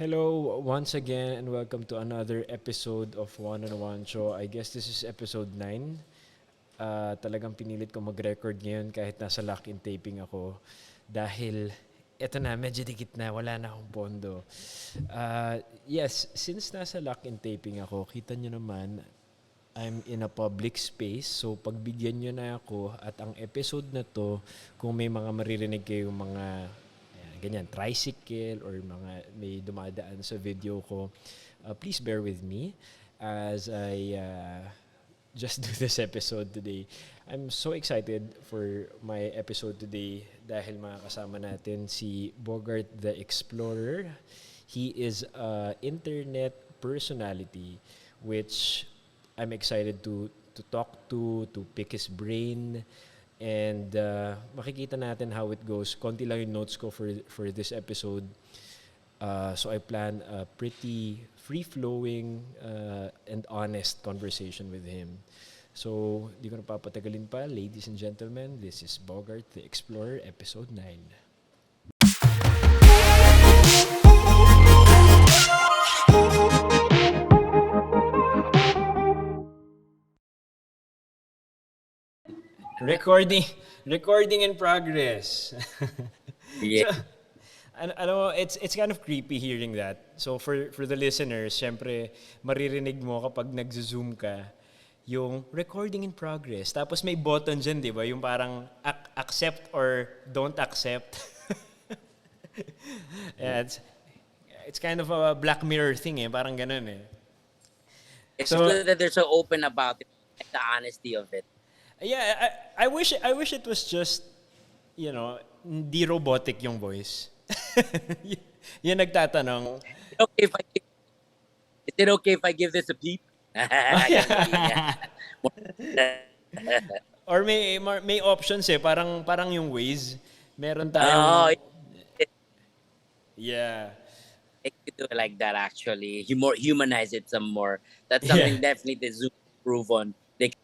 Hello once again and welcome to another episode of One on Juancho. I guess this is episode 9. Talagang pinilit ko mag-record ngayon kahit nasa lock-in taping ako dahil eto na, medyo dikit na, wala na akong pondo. Yes, since nasa lock-in taping ako, kita nyo naman, I'm in a public space. So, pagbigyan nyo na ako at ang episode na to, kung may mga maririnig kayong mga ganyan, tricycle or mga may dumadaan sa video ko, please bear with me as I just do this episode today. I'm so excited for my episode today dahil makakasama natin si Bogart The Explorer. He is a internet personality which I'm excited to talk to pick his brain, and makikita natin how it goes. Konti lang yung notes ko for this episode. So I plan a pretty free-flowing and honest conversation with him. So, di ko na papatagalin pa. Ladies and gentlemen, this is Bogart The Explorer, Episode 9. Recording, recording in progress. Yeah. So, ano, it's kind of creepy hearing that. So for the listeners, syempre maririnig mo kapag nagzo-zoom ka yung recording in progress. Tapos may button dyan, di ba? Yung parang accept or don't accept. Yeah, it's kind of a Black Mirror thing eh. Parang ganun eh. It's So, good that they're so open about it, like the honesty of it. yeah, I wish it was just, hindi robotic yung voice. Yung nagtatanong. Okay if I give, is it okay if I give this a peep? Yeah. Or may options eh, parang yung Waze. Meron Oh, tayong, it, yeah. it could do it like that actually. You more humanize it some more. That's Yeah. something definitely the Zoom improve on. They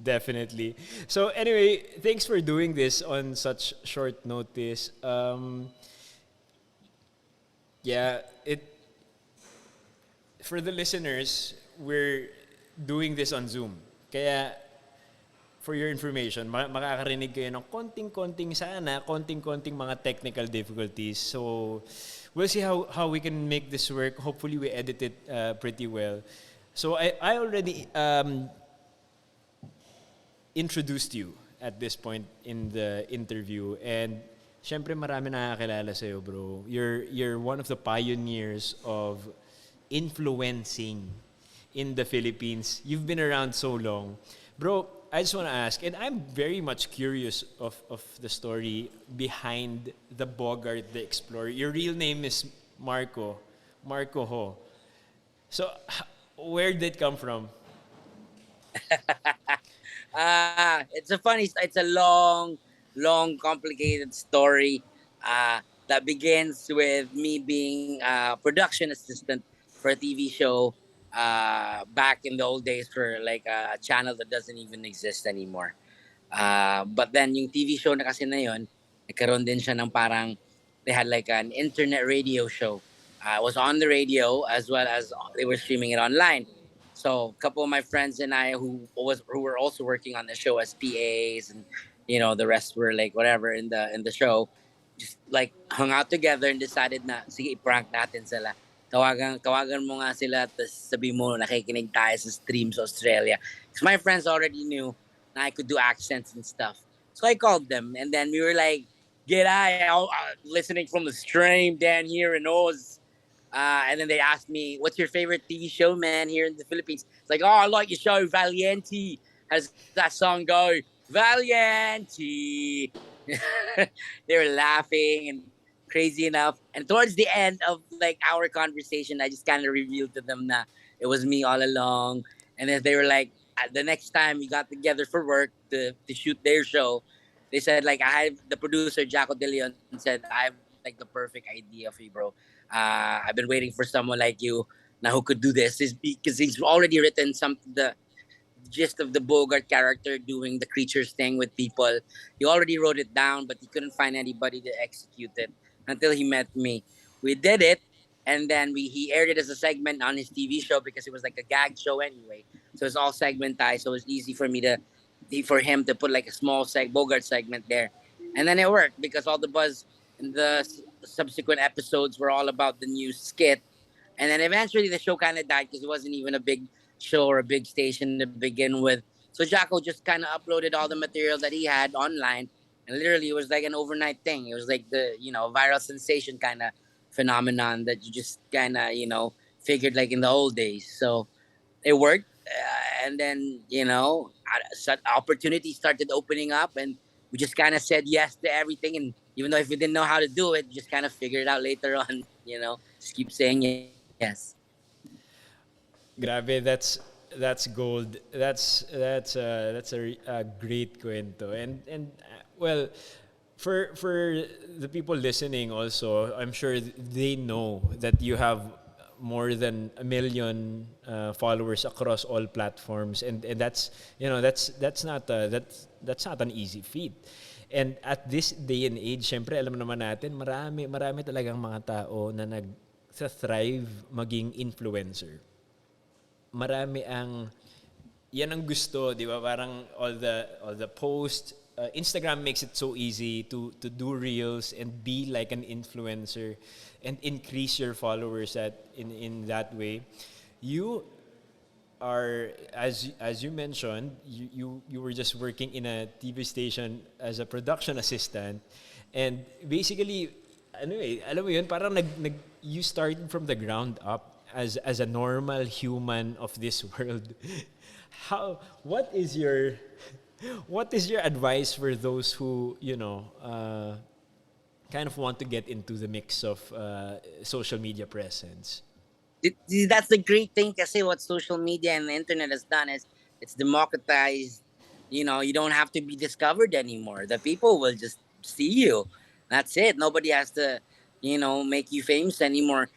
Definitely. So anyway, thanks for doing this on such short notice. Yeah, it for the listeners, we're doing this on Zoom. Kaya for your information, makakarinig kayo ng konting-konting mga technical difficulties. So, we'll see how we can make this work. Hopefully, we edit it pretty well. So, I already introduced you at this point in the interview. And, syempre, marami nakakilala sa'yo, bro. You're one of the pioneers of influencing in the Philippines. You've been around so long. Bro, I just want to ask, and I'm very much curious of the story behind the Bogart the Explorer. Your real name is Marco Ho. So, where did it come from? it's a long, complicated story that begins with me being a production assistant for a TV show back in the old days for like a channel that doesn't even exist anymore. But then yung TV show na kasi na yun, nagkaroon din siya ng parang, they had like an internet radio show. It was on the radio as well as they were streaming it online. So a couple of my friends and I who were also working on the show as PAs, and the rest were like whatever in the show, just like hung out together and decided na sige i-prank natin sila. Tawagan mo nga sila, tapos sabi mo nakikinig tayo sa stream sa Australia. Because my friends already knew na I could do accents and stuff. So I called them, and then we were like, "G'day, listening from the stream down here in Oz." And then they asked me, "What's your favorite TV show, man, here in the Philippines?" It's like, "Oh, I like your show, Valiente." How does that song go? Valiente. They were laughing and crazy enough. And towards the end of like our conversation, I just kind of revealed to them that it was me all along. And then they were like, the next time we got together for work to shoot their show, they said like, I have the producer Jaco De Leon said, I have like the perfect idea for you, bro. I've been waiting for someone like you now who could do this. Is because he's already written the gist of the Bogart character doing the creatures thing with people. He already wrote it down, but he couldn't find anybody to execute it. until he met me. We did it, and then he aired it as a segment on his TV show because it was like a gag show anyway. So it's all segmentized, so it's easy for me to for him to put like a small Bogart segment there, and then it worked because all the buzz in the subsequent episodes were all about the new skit, and then eventually the show kind of died because it wasn't even a big show or a big station to begin with. So Jacko just kind of uploaded all the material that he had online, and literally it was like an overnight thing. It was like the viral sensation kind of phenomenon that you just kind of figured like in the old days. So it worked, and then opportunities started opening up, and we just kind of said yes to everything. And even though if we didn't know how to do it, just kind of figured it out later on. Just keep saying yes. Grabe, that's gold. That's a great kwento. And well, for the people listening also, I'm sure they know that you have more than 1 million followers across all platforms, and that's not an easy feat. And at this day and age, syempre alam naman natin, marami talagang mga tao na thrive maging influencer. Marami ang yan ang gusto, 'di ba? Parang all the posts, Instagram makes it so easy to do reels and be like an influencer and increase your followers in that way. You are, as you mentioned, you were just working in a TV station as a production assistant, and basically alam mo yun, parang you started from the ground up as a normal human of this world. How what is your advice for those who kind of want to get into the mix of social media presence? That's the great thing. Kasi what social media and the internet has done is it's democratized. You don't have to be discovered anymore. The people will just see you. That's it. Nobody has to, make you famous anymore.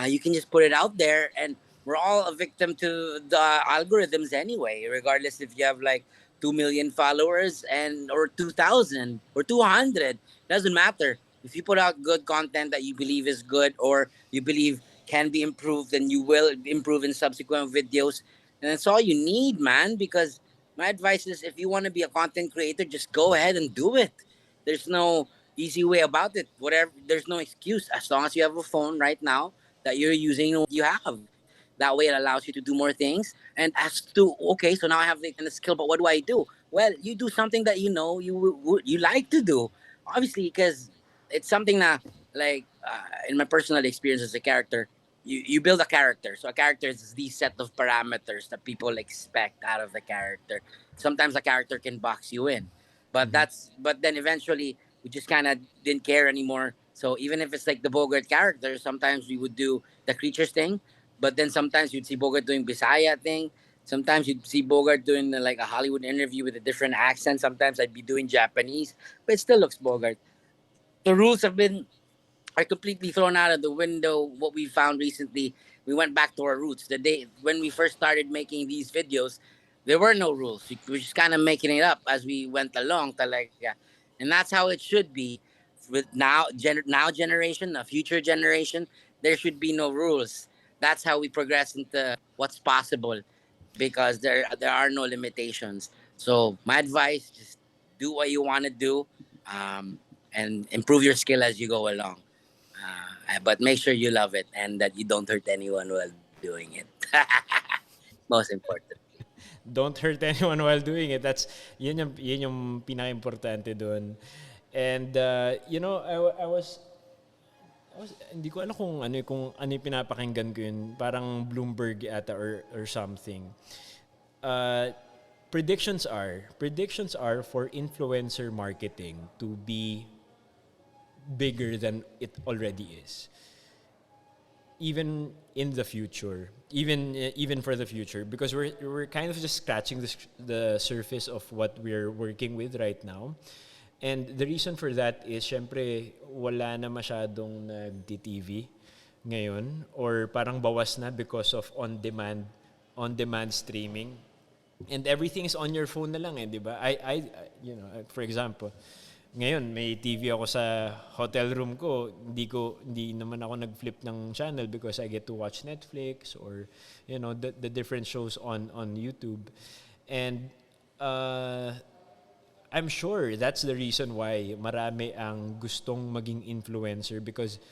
You can just put it out there, and we're all a victim to the algorithms anyway. Regardless if you have like 2 million followers and or 2,000 or 200, doesn't matter. If you put out good content that you believe is good or you believe can be improved, and you will improve in subsequent videos. And that's all you need, man. Because my advice is if you want to be a content creator, just go ahead and do it. There's no easy way about it. Whatever, there's no excuse. As long as you have a phone right now that you're using what you have. That way it allows you to do more things. And as to, okay, so now I have the kind of skill, but what do I do? Well, you do something that you like to do. Obviously, because it's something that, like, in my personal experience as a character, you build a character. So a character is the set of parameters that people expect out of the character. Sometimes a character can box you in, but then eventually we just kind of didn't care anymore. So even if it's like the Bogart character, sometimes we would do the creatures thing, but then sometimes you'd see Bogart doing Bisaya thing. Sometimes you'd see Bogart doing like a Hollywood interview with a different accent. Sometimes I'd be doing Japanese, but it still looks Bogart. The rules have been are completely thrown out of the window. What we found recently, we went back to our roots. The day when we first started making these videos, there were no rules. We were just kind of making it up as we went along, talaga. And that's how it should be. With now generation, a future generation, there should be no rules. That's how we progress into what's possible, because there are no limitations. So my advice: just do what you want to do, um, and improve your skill as you go along. But make sure you love it and that you don't hurt anyone while doing it. Most important. Don't hurt anyone while doing it. That's yun yung pinaka-importante doon. And I was hindi ko alam kung ano yung pinapakinggan ko yun. Parang Bloomberg ata or something. Uh, predictions are for influencer marketing to be bigger than it already is, even in the future, even for the future, because we're kind of just scratching the surface of what we're working with right now. And the reason for that is syempre wala na masyadong nagti-TV ngayon, or parang bawas na because of on demand streaming, and everything is on your phone na lang, eh, 'di ba? For example, ngayon may TV ako sa hotel room ko. Hindi naman ako nag-flip ng channel because I get to watch Netflix or the different shows on YouTube. And uh, I'm sure that's the reason why marami ang gustong maging influencer because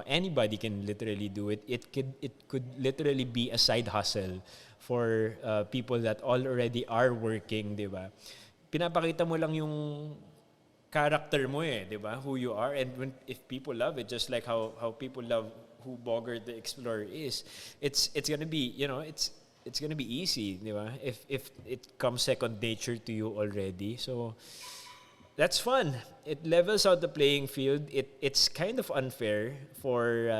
anybody can literally do it. It could literally be a side hustle for people that already are working, 'di ba? Pinapakita mo lang yung character mo eh, 'di ba? Who you are, and if people love it just like how people love who Bogart the Explorer is, it's going to be, it's going to be easy, 'di ba? If it comes second nature to you already. So that's fun. It levels out the playing field. It's kind of unfair for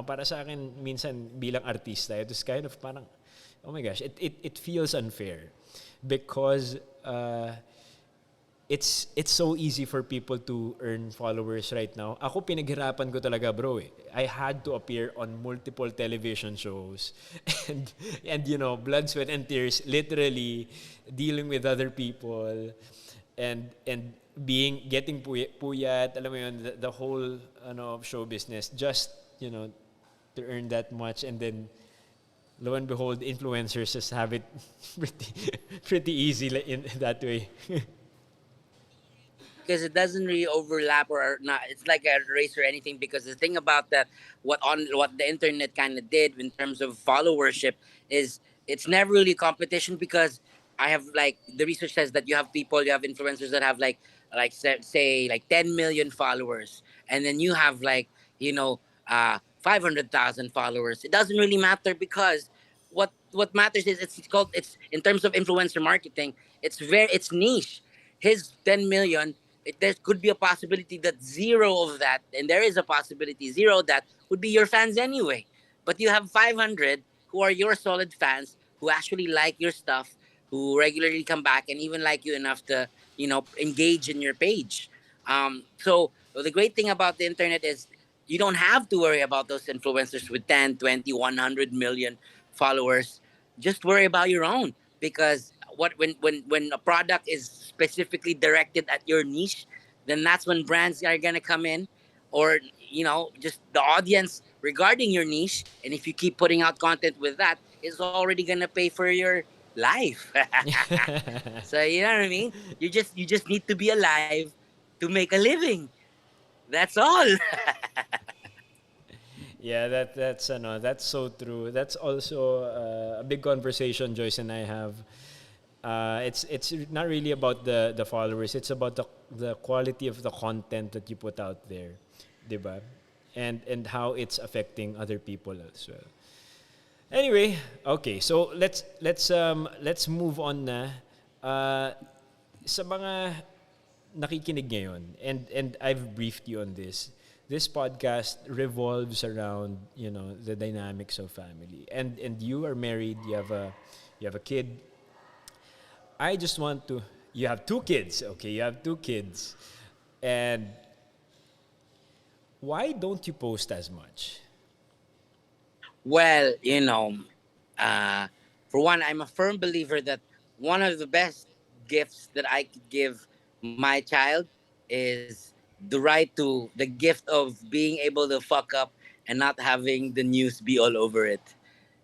para sa akin minsan bilang artista, it's kind of parang oh my gosh, it feels unfair because it's so easy for people to earn followers right now. Ako pinaghirapan ko talaga, bro. Eh. I had to appear on multiple television shows and blood, sweat and tears, literally dealing with other people and getting puyat, alam mo yun, the whole show business just, to earn that much, and then lo and behold influencers just have it pretty pretty easy in that way. because it doesn't really overlap or not. It's like a race or anything. Because the thing about that, what the internet kind of did in terms of followership is it's never really competition. Because I have like the research says that you have influencers that have like say like 10 million followers, and then you have like 500,000 followers. It doesn't really matter because what matters is it's in terms of influencer marketing. It's niche. His 10 million, there could be a possibility that zero of that, and there is a possibility zero of that would be your fans anyway. But you have 500 who are your solid fans who actually like your stuff, who regularly come back and even like you enough to engage in your page. So the great thing about the internet is you don't have to worry about those influencers with 10, 20, 100 million followers. Just worry about your own. Because when a product is specifically directed at your niche, then that's when brands are gonna come in, or just the audience regarding your niche. And if you keep putting out content with that, it's already gonna pay for your life. So you know what I mean. You just need to be alive to make a living. That's all. Yeah, that's so true. That's also a big conversation Joyce and I have. It's not really about the followers. It's about the quality of the content that you put out there, 'di ba? And how it's affecting other people as well. Anyway, okay. So let's move on na sa mga nakikinig ngayon, and I've briefed you on this. This podcast revolves around, the dynamics of family. And you are married, you have a kid. I just want to You have two kids, okay? You have two kids. And why don't you post as much? Well, uh, for one, I'm a firm believer that one of the best gifts that I could give my child is the gift of being able to fuck up and not having the news be all over it.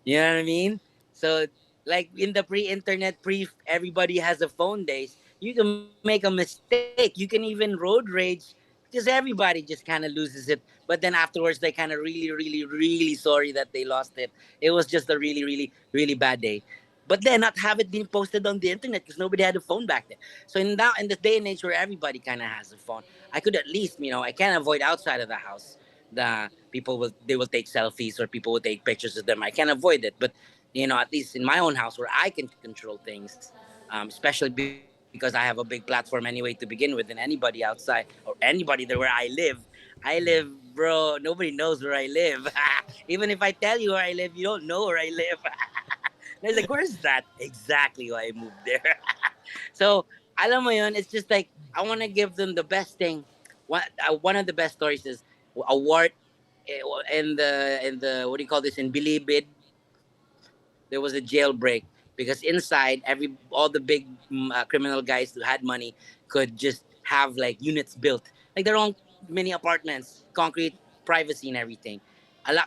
You know what I mean? So, like in the pre-internet, everybody has a phone days, you can make a mistake. You can even road rage because everybody just kind of loses it. But then afterwards, they kind of really, really, really sorry that they lost it. It was just a really, really, really bad day. But then not have it being posted on the internet because nobody had a phone back then. So in this day and age where everybody kind of has a phone, I could at least, I can't avoid outside of the house. They will take selfies or people will take pictures of them. I can't avoid it, but at least in my own house where I can control things, especially because I have a big platform anyway to begin with, and anybody outside or anybody there where I live, bro. Nobody knows where I live. Even if I tell you where I live, you don't know where I live. And it's like, where's that? Exactly why I moved there. So, alam mo yun, it's just like, I want to give them the best thing. One of the best stories is a wart in the what do you call this, in Bilibid. There was a jailbreak because inside all the big criminal guys who had money could just have like units built, like their own mini apartments, concrete, privacy and everything.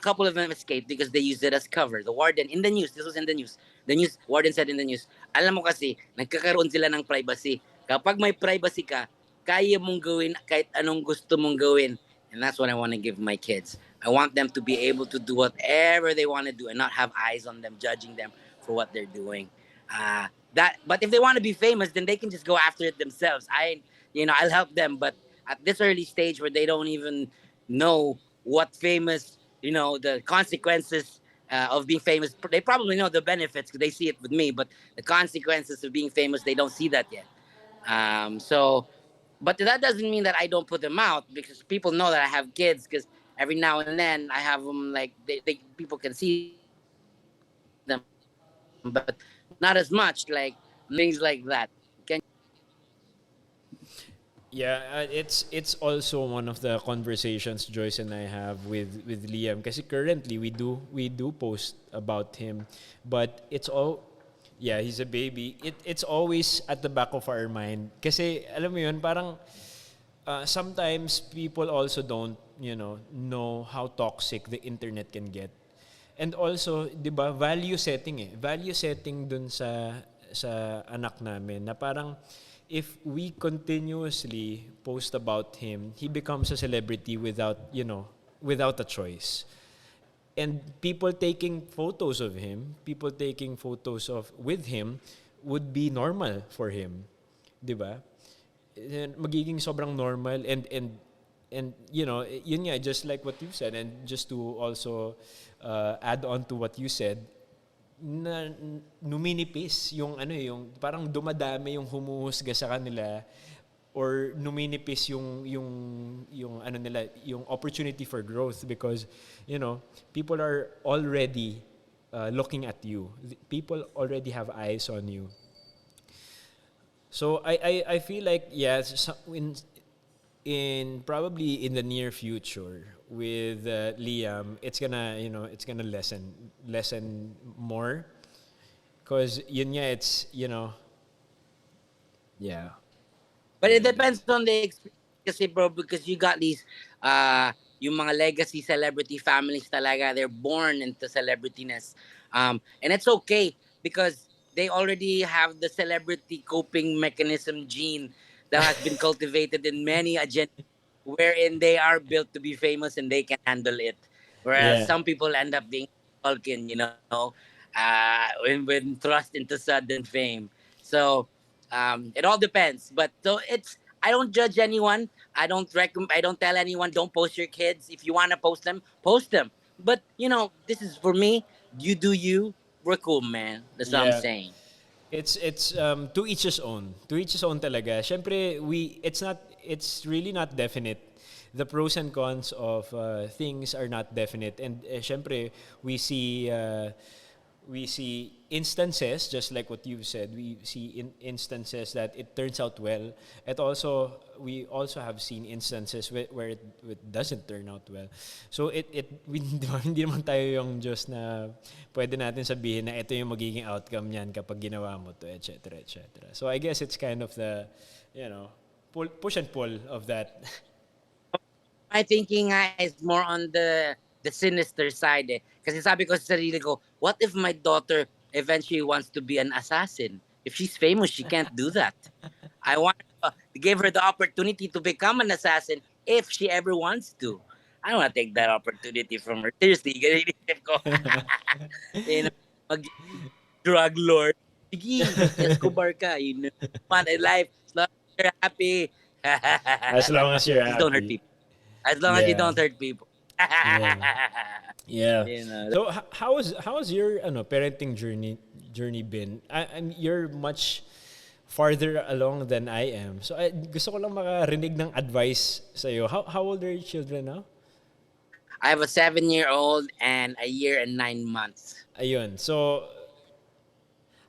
Couple of them escaped because they used it as cover. The warden in the news. This was in the news. The news warden said in the news. Alam mo kasi, nagkakaroon sila ng privacy. Kapag may privacy ka, kaya mong gawin kahit anong gusto mong gawin. And that's what I want to give my kids. I want them to be able to do whatever they want to do and not have eyes on them judging them for what they're doing. But if they want to be famous, then they can just go after it themselves. I'll help them. But at this early stage where they don't even know what famous, the consequences of being famous, they probably know the benefits because they see it with me. But the consequences of being famous, they don't see that yet. But that doesn't mean that I don't put them out because people know that I have kids. Because every now and then I have them like people can see them, but not as much like things like that. Can you relate? Yeah, it's also one of the conversations Joyce and I have with Liam kasi currently we do post about him, but it's all, yeah, he's a baby. It's always at the back of our mind kasi alam mo yun, parang sometimes people also don't, know how toxic the internet can get. And also, 'di ba, value setting eh. Value setting dun sa anak namin na parang if we continuously post about him, he becomes a celebrity without a choice. And people taking photos of him, people taking photos of with him would be normal for him, 'di ba? And magiging sobrang normal and yun nga, just like what you said, and just to also add on to what you said, na numinipis yung parang dumadami yung humuhusga sa kanila, or numinipis yung ano nila, yung opportunity for growth because people are already looking at you. People already have eyes on you. So I feel like, yeah, in probably in the near future with Liam, it's gonna lessen more, because yun nga, it's yeah. But it Yeah. depends on the experience kasi bro, because you got these yung mga legacy celebrity families talaga, they're born into celebrityness. And it's okay because they already have the celebrity coping mechanism gene that has been cultivated in many agendas wherein they are built to be famous and they can handle it. Whereas Yeah. some people end up being Tolkien, when thrust into sudden fame. So it all depends. But so I don't judge anyone. I don't tell anyone don't post your kids. If you want to post them, post them. But this is for me. You do you. We're cool, man. That's what I'm Yeah. saying. It's to each his own. To each his own talaga. Syempre, it's really not definite. The pros and cons of things are not definite. And syempre, we see instances, just like what you said, we see instances that it turns out well. We also have seen instances where it doesn't turn out well. So we, di ba, hindi naman tayo yung Diyos na pwede natin sabihin na ito yung magiging outcome niyan kapag ginawa mo to, etc., etc. So I guess it's kind of the, push and pull of that. My thinking nga is more on the sinister side eh. Kasi sabi ko sa sarili ko, what if my daughter eventually wants to be an assassin? If she's famous, she can't do that. I want to give her the opportunity to become an assassin if she ever wants to. I don't want to take that opportunity from her. Seriously, iniisip ko. you know, mag drug lord. Sige, Escobar ka. Want a life as long as you're happy. As long as you're Just don't hurt happy. people. As long as you Yeah. don't hurt people. Yeah. Yeah. you know. So how has your parenting journey been? You're much farther along than I am. So gusto ko lang makarinig ng advice sa iyo. How old are your children now? I have a 7-year-old and a year and 9 months. Ayun. So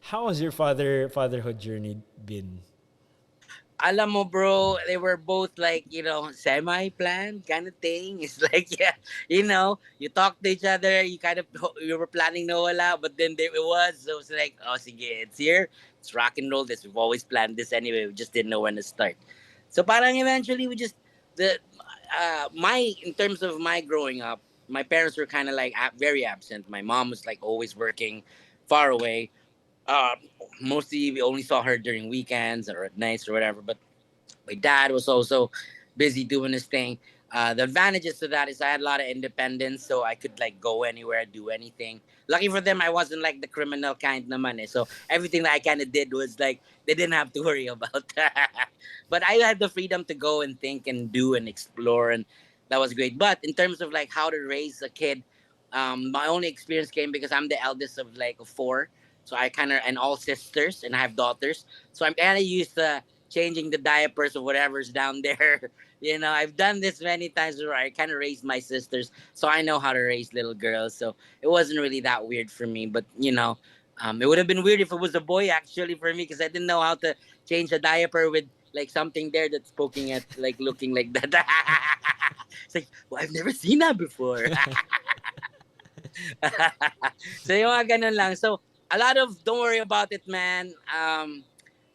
how has your fatherhood journey been? Alam mo, bro, they were both like, semi-planned kind of thing. It's like, yeah, you talk to each other, you were planning no wala, but then there it was. So it's like, oh, sige, it's here. It's rock and roll this. We've always planned this anyway. We just didn't know when to start. So parang eventually we just the my in terms of my growing up, my parents were kind of like very absent. My mom was like always working far away. Uh, Mostly we only saw her during weekends or at nights or whatever. But my dad was also busy doing his thing. The advantages to that is I had a lot of independence, so I could like go anywhere, do anything. Lucky for them, I wasn't like the criminal kind naman eh. So everything that I kind of did was like they didn't have to worry about. But I had the freedom to go and think and do and explore, and that was great. But in terms of like how to raise a kid, my only experience came because I'm the eldest of like of four. So I kind of and all sisters, and I have daughters. So I'm kind of used to changing the diapers or whatever's down there. I've done this many times where I kind of raised my sisters, so I know how to raise little girls. So it wasn't really that weird for me. But it would have been weird if it was a boy actually for me because I didn't know how to change a diaper with like something there that's poking at like looking like that. It's like, well, I've never seen that before. So yung mga ganun lang. So a lot of don't worry about it, man.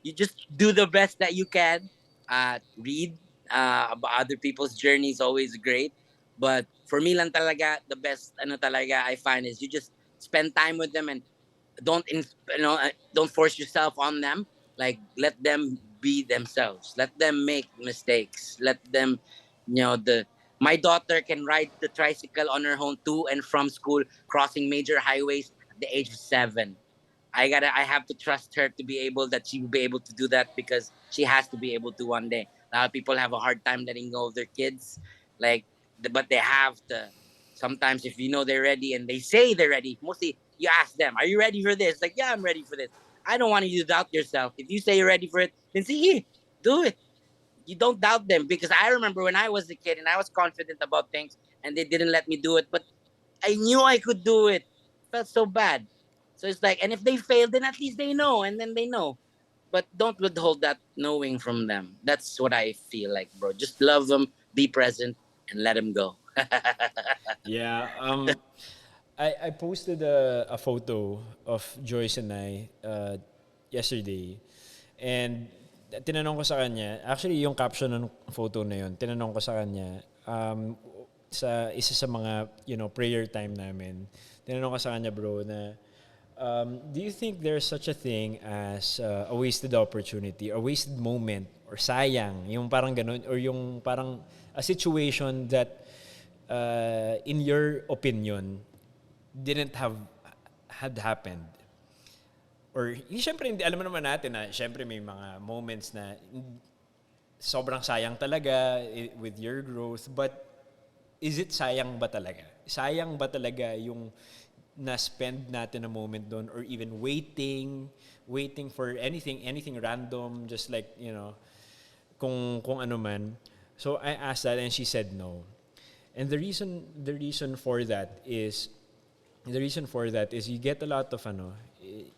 You just do the best that you can. Read about other people's journey is always great. But for me lang talaga, the best ano talaga I find is you just spend time with them and don't force yourself on them. Like let them be themselves. Let them make mistakes. Let them, the my daughter can ride the tricycle on her own to and from school, crossing major highways at the age of 7. I have to trust her to be able that she will be able to do that because she has to be able to one day. A lot of people have a hard time letting go of their kids, like, but they have to. Sometimes if you know they're ready and they say they're ready, mostly you ask them, "Are you ready for this?" Like, yeah, I'm ready for this. I don't want you to doubt yourself. If you say you're ready for it, then see, do it. You don't doubt them because I remember when I was a kid and I was confident about things and they didn't let me do it, but I knew I could do it. Felt so bad. So it's like, and if they fail, then at least they know, and then they know. But don't withhold that knowing from them. That's what I feel like, bro. Just love them, be present, and let them go. Yeah. I posted a photo of Joyce and I yesterday. And tinanong ko sa kanya, actually yung caption ng photo na yun, tinanong ko sa kanya, sa isa sa mga, prayer time namin, tinanong ko sa kanya, bro, na do you think there's such a thing as a wasted opportunity, a wasted moment, or sayang, yung parang ganun, or yung parang a situation that, in your opinion, didn't have had happened? Or, syempre, hindi, alam mo naman natin na, syempre, may mga moments na sobrang sayang talaga with your growth, but is it sayang ba talaga? Sayang ba talaga yung na-spend natin a moment doon, or even waiting for anything random, just like, kung ano man. So I asked that and she said no. And the reason for that is you get a lot of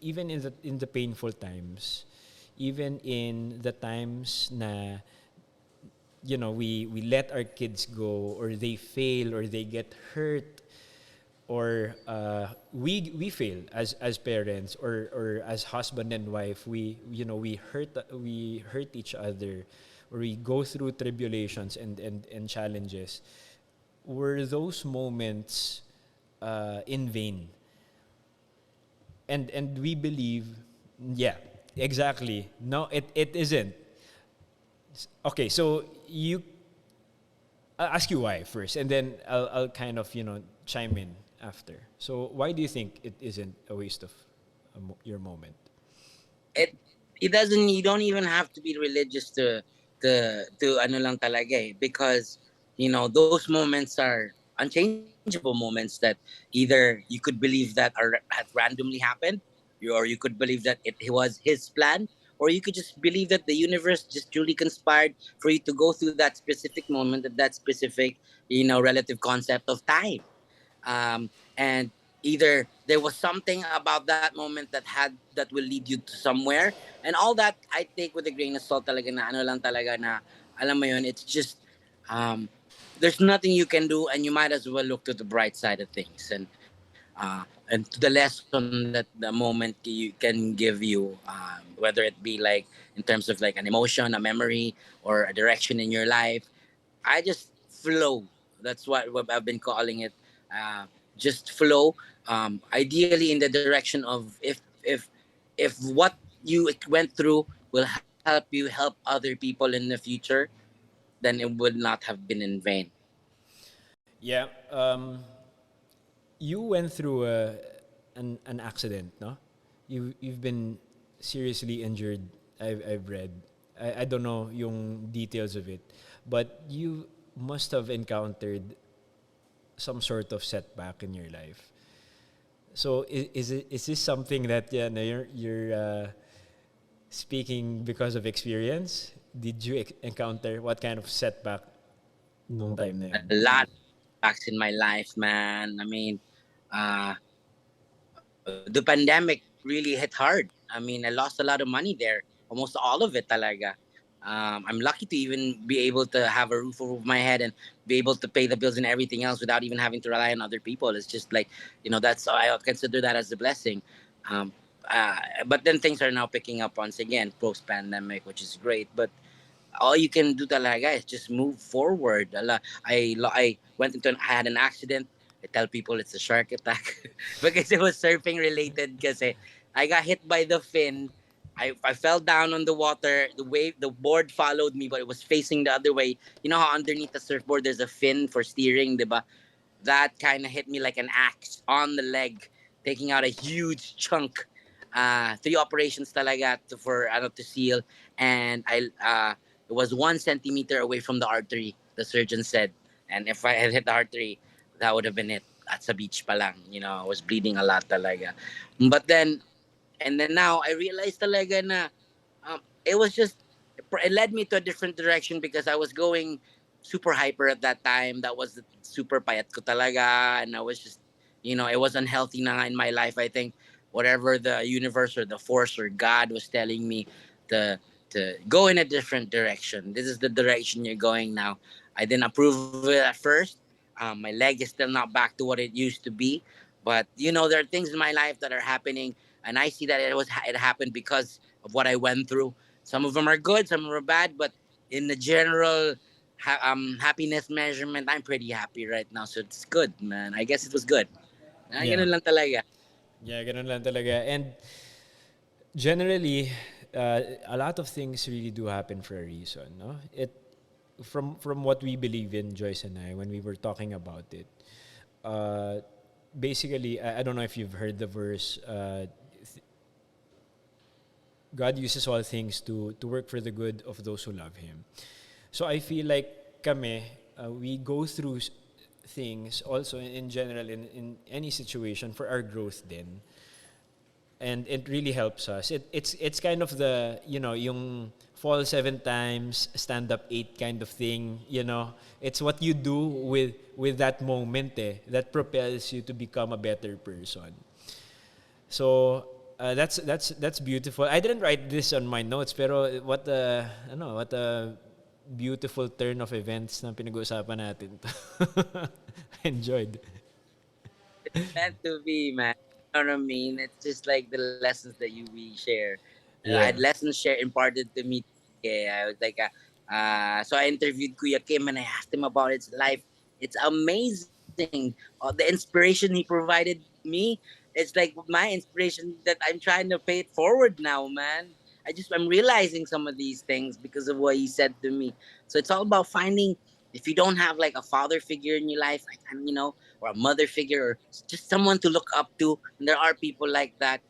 even in the painful times, even in the times na we let our kids go, or they fail, or they get hurt, or we fail as parents, or as husband and wife, we hurt each other, or we go through tribulations and challenges. Were those moments in vain? And we believe, yeah, exactly, no, it isn't. Okay, so I'll ask you why first, and then I'll kind of chime in after. So why do you think it isn't a waste of your moment? it it doesn't. You don't even have to be religious to ano lang talaga eh, because those moments are unchangeable moments that either you could believe that are have randomly happened, or you could believe that it was his plan, or you could just believe that the universe just truly conspired for you to go through that specific moment at that specific relative concept of time. And either there was something about that moment that will lead you to somewhere, and all that I take with a grain of salt talaga na ano lang talaga na alam mo yun, it's just um there's nothing you can do, and you might as well look to the bright side of things. And and to the lesson that the moment you can give you, whether it be like in terms of like an emotion, a memory, or a direction in your life. I just flow. That's what I've been calling it. Uh, just flow. Ideally, in the direction of if what you went through will help you help other people in the future, then it would not have been in vain. Yeah. You went through an accident, no? You've been seriously injured. I've read. I don't know yung details of it, but you must have encountered some sort of setback in your life. So is this something that yeah, no, you're speaking because of experience? Did you encounter what kind of setback nung time na A yun? lot of facts in my life, man. I mean, uh, the pandemic really hit hard. I mean, I lost a lot of money there, almost all of it, talaga. I'm lucky to even be able to have a roof over my head and be able to pay the bills and everything else without even having to rely on other people. It's just like, that's I consider that as a blessing. Um, but then things are now picking up once again post pandemic, which is great. But all you can do talaga is just move forward. I went into I had an accident. I tell people it's a shark attack because it was surfing related. Because I got hit by the fin. I fell down on the water. The board followed me, but it was facing the other way. You know how underneath the surfboard there's a fin for steering, diba? That kind of hit me like an axe on the leg, taking out a huge chunk. Three operations talaga for to seal, and it was 1 centimeter away from the artery. The surgeon said, and if I had hit the artery, that would have been it. At sa beach pa lang, I was bleeding a lot talaga. But then, and then now I realized talaga na it was just it led me to a different direction because I was going super hyper at that time. That was super payat ko talaga, and I was just it was unhealthy na in my life. I think whatever the universe or the force or God was telling me to go in a different direction. This is the direction you're going now. I didn't approve of it at first. My leg is still not back to what it used to be, but there are things in my life that are happening, and I see that it happened because of what I went through. Some of them are good, some are bad, but in the general happiness measurement, I'm pretty happy right now. So it's good, man. I guess it was good. Yeah. Ganun lang talaga. Yeah, ganun lang talaga. And generally, a lot of things really do happen for a reason, no? It from what we believe in, Joyce and I, when we were talking about it. Uh, Basically, I don't know if you've heard the verse. God uses all things to work for the good of those who love Him. So I feel like kami, we go through things also in general in any situation for our growth then. And it really helps us. It's kind of the, yung fall 7 times, stand up 8 kind of thing, It's what you do with that moment that propels you to become a better person. So that's beautiful. I didn't write this on my notes, pero what a beautiful turn of events na pinag-uusapan natin to. I enjoyed. Meant to be, man. You know what I mean? It's just like the lessons that we share. I had Yeah. lessons share imparted to me. Yeah, I was like, so I interviewed Kuya Kim and I asked him about his life. It's amazing. The inspiration he provided me, it's like my inspiration that I'm trying to pay it forward now, man. I'm realizing some of these things because of what he said to me. So it's all about finding, if you don't have like a father figure in your life, like or a mother figure, or just someone to look up to, and there are people like that,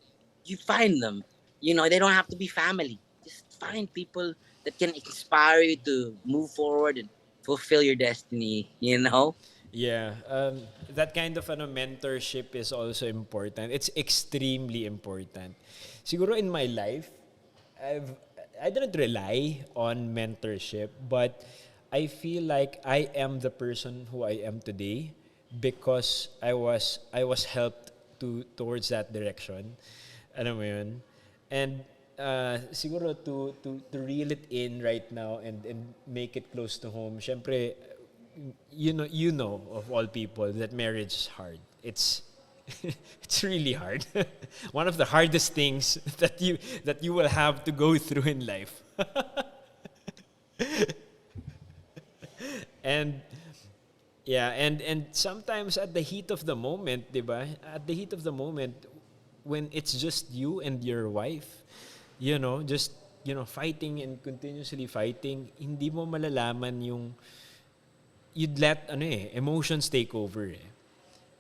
you find them. They don't have to be family. Just find people that can inspire you to move forward and fulfill your destiny. Yeah, that kind of mentorship is also important. It's extremely important. Siguro in my life, I've I didn't rely on mentorship, but I feel like I am the person who I am today because I was helped towards that direction. Alam mo yun? And siguro to reel it in right now and make it close to home. Syempre, you know of all people that marriage is hard. It's It's really hard. One of the hardest things that you will have to go through in life. And yeah, and sometimes at the heat of the moment, 'di ba? At the heat of the moment when it's just you and your wife, just fighting and continuously fighting, hindi mo malalaman yung you'd let emotions take over eh.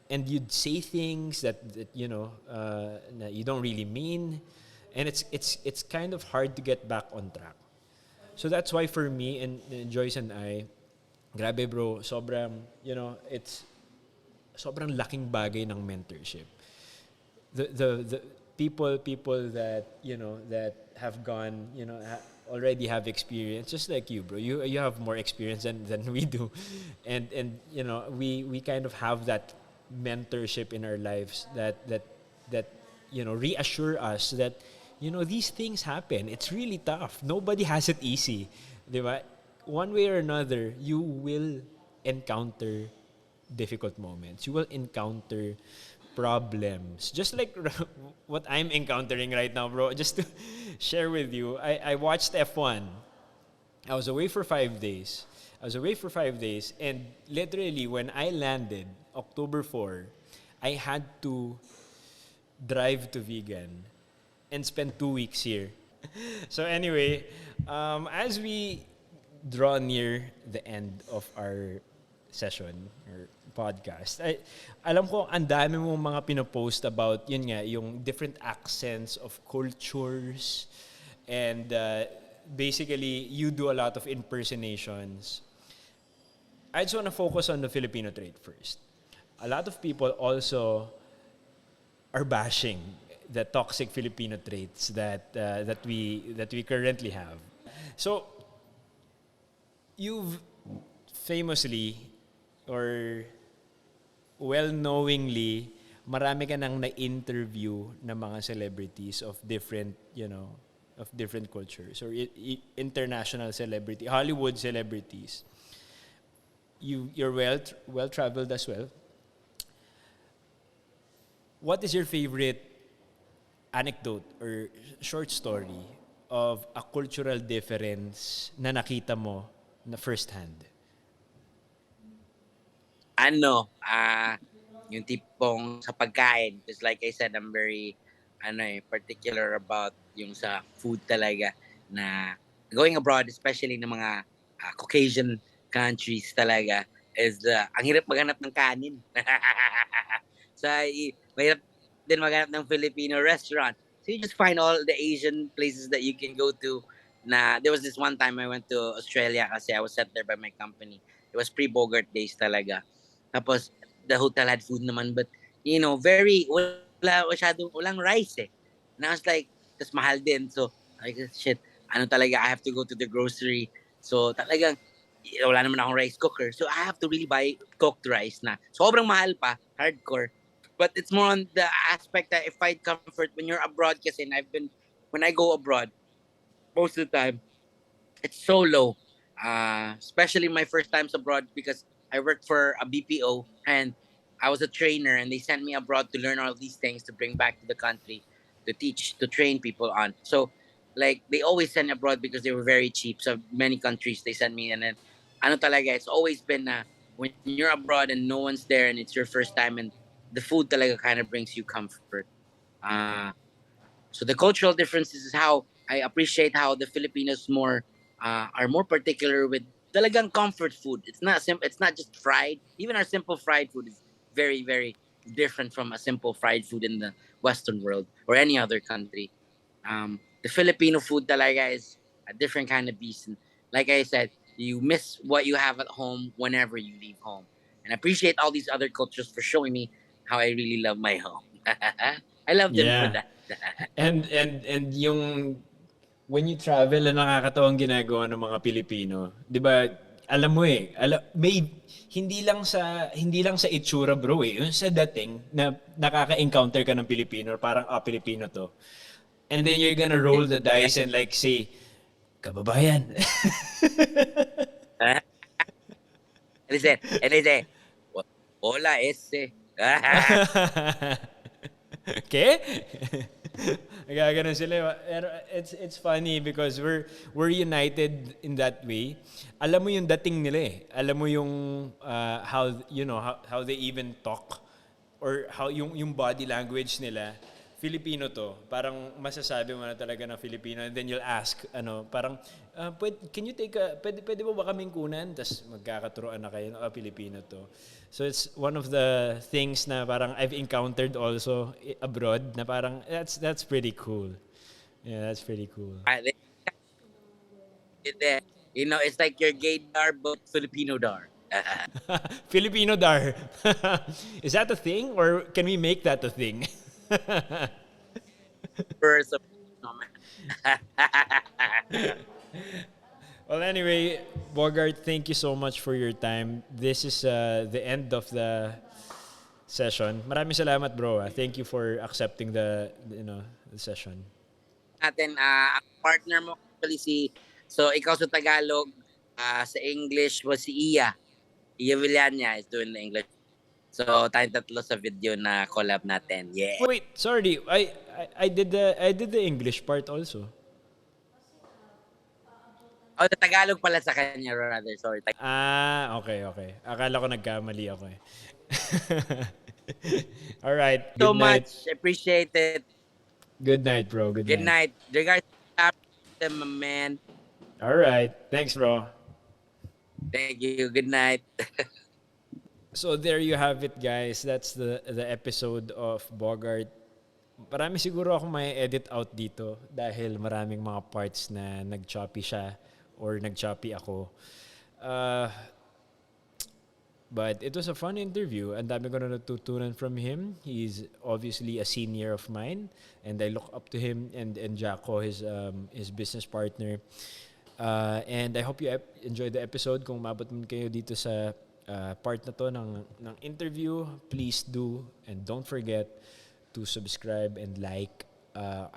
And you'd say things that that you don't really mean, and it's kind of hard to get back on track. So that's why for me and Joyce and I, grabe bro, sobrang it's sobrang laking bagay ng mentorship. The people that that have gone, already have experience, just like you, bro. You have more experience than we do, and we kind of have that mentorship in our lives that reassure us that these things happen. It's really tough. Nobody has it easy, di ba? One way or another, you will encounter difficult moments. You will encounter problems. Just like what I'm encountering right now, bro. Just to share with you, I watched F1. I was away for 5 days. And literally, when I landed, October 4, I had to drive to Vegan and spend 2 weeks here. So anyway, as we draw near the end of our session or podcast, alam ko ang dami mong mga pinopost about yun nga, yung different accents of cultures, and basically you do a lot of impersonations. I just want to focus on the Filipino trait first. A lot of people also are bashing the toxic Filipino traits that we currently have. So you've famously or well-knowingly, marami ka nang na-interview ng mga celebrities of different cultures or international celebrity, Hollywood celebrities. You're well traveled as well. What is your favorite anecdote or short story of a cultural difference na nakita mo na first hand? Yung tipong sa pagkain. Because like I said, I'm very, particular about yung sa food talaga na going abroad, especially ng mga Caucasian countries talaga, is ang hirap maghanap ng kanin. Mahirap din maghanap ng Filipino restaurant. So you just find all the Asian places that you can go to. There was this one time I went to Australia kasi I was sent there by my company. It was pre-Bogart days talaga. Tapos, the hotel had food naman, but, walang rice eh. And I was like, tas mahal din. So, like, shit, talaga, I have to go to the grocery. So, talagang, wala naman akong rice cooker. So, I have to really buy cooked rice na. Sobrang mahal pa, hardcore. But it's more on the aspect that I find comfort when you're abroad kasi, and when I go abroad, most of the time, it's so low. Especially my first times abroad because I worked for a BPO and I was a trainer and they sent me abroad to learn all these things to bring back to the country to teach, to train people on. So like they always send abroad because they were very cheap. So many countries they send me, and then talaga, it's always been when you're abroad and no one's there and it's your first time, and the food talaga kind of brings you comfort. Uh, so the cultural differences is how I appreciate how the Filipinos are more particular with talagang comfort food. It's not It's not just fried. Even our simple fried food is very very different from a simple fried food in the Western world or any other country. The Filipino food talaga is a different kind of beast. And like I said, you miss what you have at home whenever you leave home. And I appreciate all these other cultures for showing me how I really love my home. I love them for Yeah. that. And yung when you travel na nakakatawang ginagawa ng mga Pilipino, 'di ba? Alam mo may hindi lang sa itsura bro yung sa dating na nakaka-encounter ka ng Pilipino, parang Pilipino to. And then you're gonna roll the dice and like say, kababayan. And they say, hola ese. Okay? Nagaganon sila. Pero it's funny because we're united in that way. Alam mo yung dating nila eh. Alam mo yung how you know how they even talk or how yung body language nila. Filipino to. Parang masasabi mo na talaga na Filipino and then you'll ask parang can you take pwede mo ba kaming kunan? Tapos magkakaturoan na kayo Filipino to. So it's one of the things na parang I've encountered also abroad na parang that's pretty cool. Yeah, that's pretty cool. It's like your gaydar but Filipino dar. Filipino dar. Is that a thing or can we make that a thing? First of no, man. Well, anyway, Bogart, thank you so much for your time. This is the end of the session. Maraming salamat, bro. Thank you for accepting the session. Natin, ang partner mo actually so ikaw sa Tagalog, sa English was si Iya. Iya Villania is doing the English. So, tayong tatlo sa video na collab natin. Yeah. Wait, sorry. I did the English part also. Oh, the Tagalog pala sa kanya rather. Sorry. Okay. Akala ko nagkamali ako eh. All right. So Good night. much. Appreciate it. Good night, bro. Good night. Regards to my man. All right. Thanks, bro. Thank you. Good night. So there you have it, guys. That's the episode of Bogart. Marami siguro ako may edit out dito dahil maraming mga parts na nag-choppy siya or nag-choppy ako. But it was a fun interview. Ang dami ko na natutunan from him. He's obviously a senior of mine and I look up to him and Jaco, his business partner. And I hope you enjoyed the episode. Kung umabot man kayo dito sa part na to ng interview, please do and don't forget to subscribe and like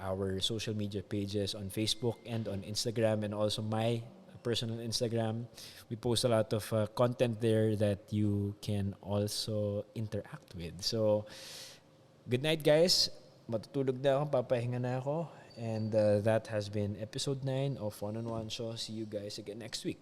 our social media pages on Facebook and on Instagram and also my personal Instagram. We post a lot of content there that you can also interact with. So, good night, guys. Matutulog na ako, papahinga na ako. And that has been episode 9 of One on One Show. See you guys again next week.